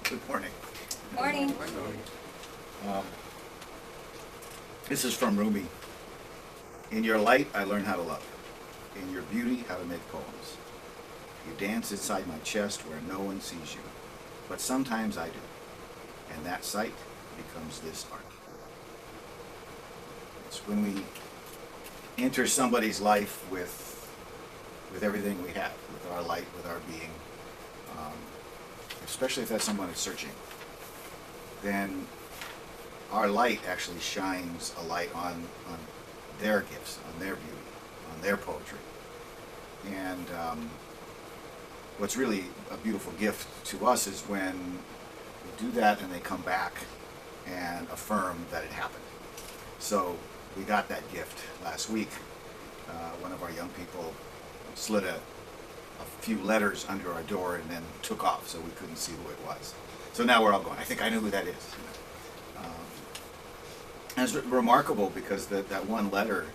Good morning. Morning. Um, this is from Rumi. In your light, I learn how to love. In your beauty, how to make poems. You dance inside my chest where no one sees you, but sometimes I do. And that sight becomes this art. It's when we enter somebody's life with everything we have, with our light, with our being, especially if that's someone who's searching, then our light actually shines a light on their gifts, on their beauty, on their poetry. And what's really a beautiful gift to us is when we do that and they come back and affirm that it happened. So we got that gift last week. One of our young people slid a few letters under our door and then took off, so we couldn't see who it was. So now we're all going, I think I know who that is. And it's remarkable because that one letter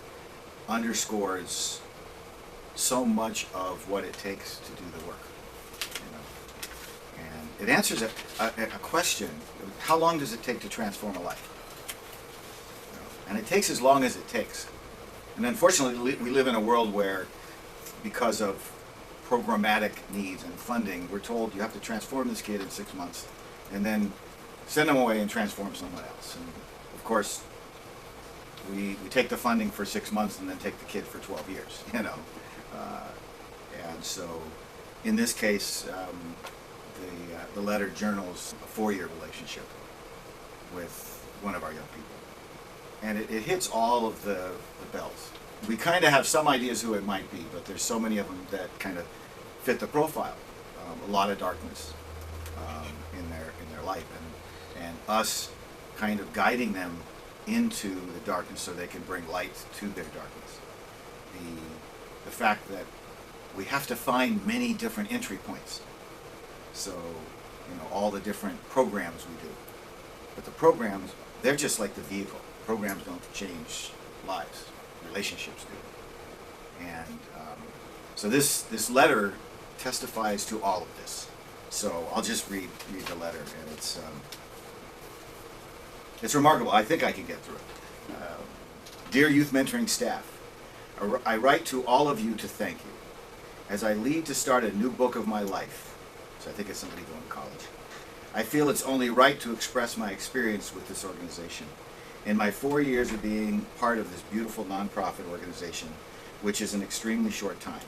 underscores so much of what it takes to do the work. And it answers a question: how long does it take to transform a life? And it takes as long as it takes. And unfortunately, we live in a world where, because of programmatic needs and funding, we're told you have to transform this kid in 6 months and then send them away and transform someone else. And of course, we take the funding for 6 months and then take the kid for 12 years, and so in this case, the letter journals a 4-year relationship with one of our young people. And it hits all of the bells. We kind of have some ideas who it might be, but there's so many of them that kind of fit the profile. A lot of darkness in their life, and us kind of guiding them into the darkness so they can bring light to their darkness. The fact that we have to find many different entry points. So, all the different programs we do. But the programs, they're just like the vehicle. Programs don't change lives. Relationships do. And so this letter testifies to all of this. So I'll just read the letter, and it's remarkable. I think I can get through it. Dear Youth Mentoring staff, I write to all of you to thank you. As I lead to start a new book of my life, so I think it's somebody going to college, I feel it's only right to express my experience with this organization. In my 4 years of being part of this beautiful nonprofit organization, which is an extremely short time,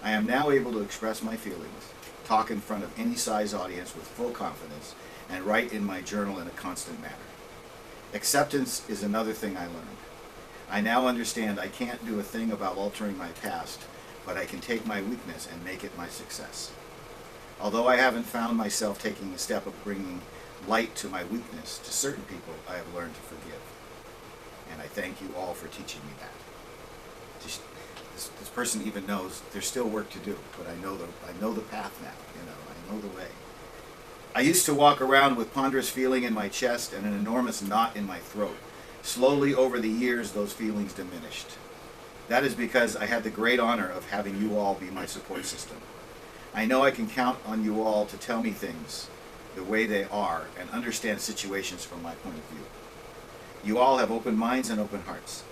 I am now able to express my feelings, talk in front of any size audience with full confidence, and write in my journal in a constant manner. Acceptance is another thing I learned. I now understand I can't do a thing about altering my past, but I can take my weakness and make it my success. Although I haven't found myself taking the step of bringing light to my weakness, to certain people I have learned to forgive. And I thank you all for teaching me that. This person even knows there's still work to do, but I know the path now, I know the way. I used to walk around with ponderous feeling in my chest and an enormous knot in my throat. Slowly over the years, those feelings diminished. That is because I had the great honor of having you all be my support system. I know I can count on you all to tell me things the way they are and understand situations from my point of view. You all have open minds and open hearts.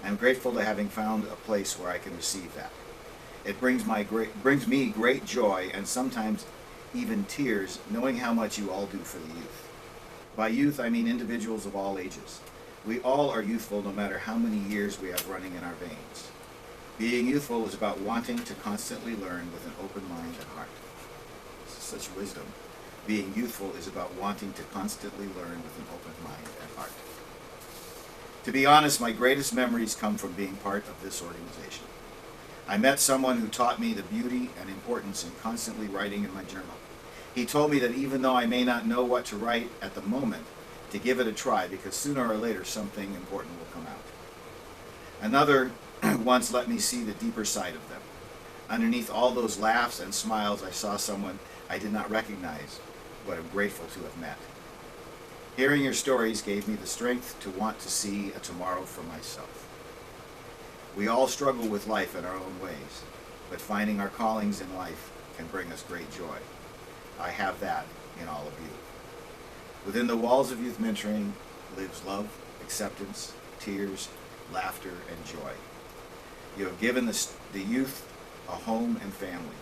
I'm grateful to having found a place where I can receive that. It brings me great joy and sometimes even tears knowing how much you all do for the youth. By youth, I mean individuals of all ages. We all are youthful no matter how many years we have running in our veins. Being youthful is about wanting to constantly learn with an open mind and heart. This is such wisdom. Being youthful is about wanting to constantly learn with an open mind and heart. To be honest, my greatest memories come from being part of this organization. I met someone who taught me the beauty and importance in constantly writing in my journal. He told me that even though I may not know what to write at the moment, to give it a try, because sooner or later something important will come out. Another once let me see the deeper side of them. Underneath all those laughs and smiles, I saw someone I did not recognize, but am grateful to have met. Hearing your stories gave me the strength to want to see a tomorrow for myself. We all struggle with life in our own ways, but finding our callings in life can bring us great joy. I have that, in all of you. Within the walls of youth mentoring lives love, acceptance, tears, laughter, and joy. You have given the youth a home and family,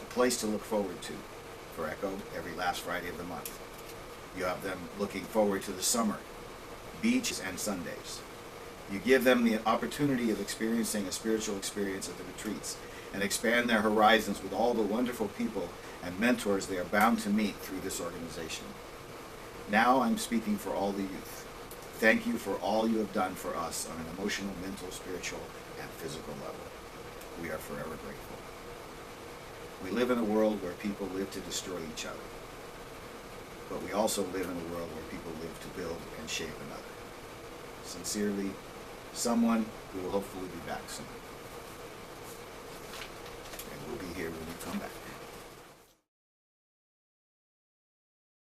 a place to look forward to for Echo every last Friday of the month. You have them looking forward to the summer, beaches, and Sundays. You give them the opportunity of experiencing a spiritual experience at the retreats and expand their horizons with all the wonderful people and mentors they are bound to meet through this organization. Now I'm speaking for all the youth. Thank you for all you have done for us on an emotional, mental, spiritual, and physical level. We are forever grateful. We live in a world where people live to destroy each other, but we also live in a world where people live to build and shape another. Sincerely, someone who will hopefully be back soon.